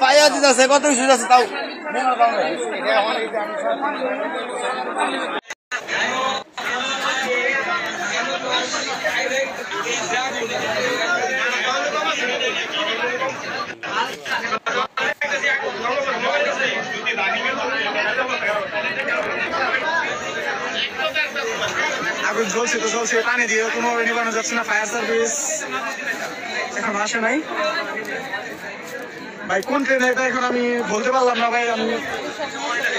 পাইয়া দিতেছে কত কিছু আছে তাও আগুন জ্বলছে তো জ্বলছে, পানি দিয়ে কোনো নিবানো যাচ্ছে না, ফায়ার সার্ভিস এখন আসে নাই ভাই। কোন ট্রেন এটা এখন আমি বলতে পারলাম না ভাই, আমি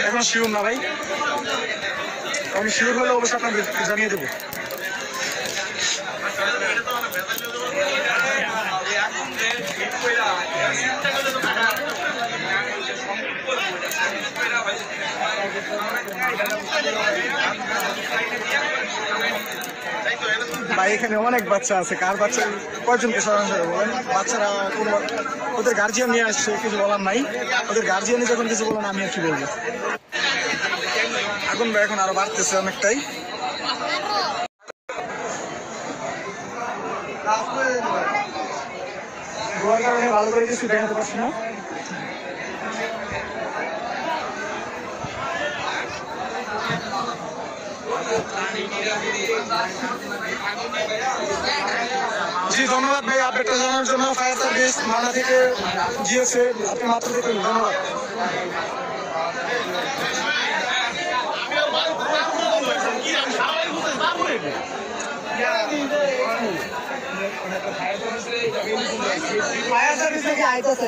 এখন শিওর না ভাই, আমি শিওর হলে অবশ্যই আপনাদের জানিয়ে দেবো। ভাই এখানে অনেক বাচ্চা আছে, কার বাচ্চা কয়জনকে সরানো বলেন? বাচ্চারা কোনো ওদের গার্জিয়ান নিয়ে আসছে, কিছু বলার নাই, ওদের গার্জিয়ানে যখন কিছু বলেন আমি আর কি বলবো। আগুন ভাই এখন আরো বাড়তেছে অনেকটাই। ভালো করে কিছু দেখাতে পারছি না। জি ধন্যবাদ ভাই আপডেটটা জানার জন্য। ফায়ার সার্ভিস মালদা থেকে জিএসএ আপনি মাত্র দেখুন, ধন্যবাদ। ফায়ার সার্ভিস থেকে আইতেছে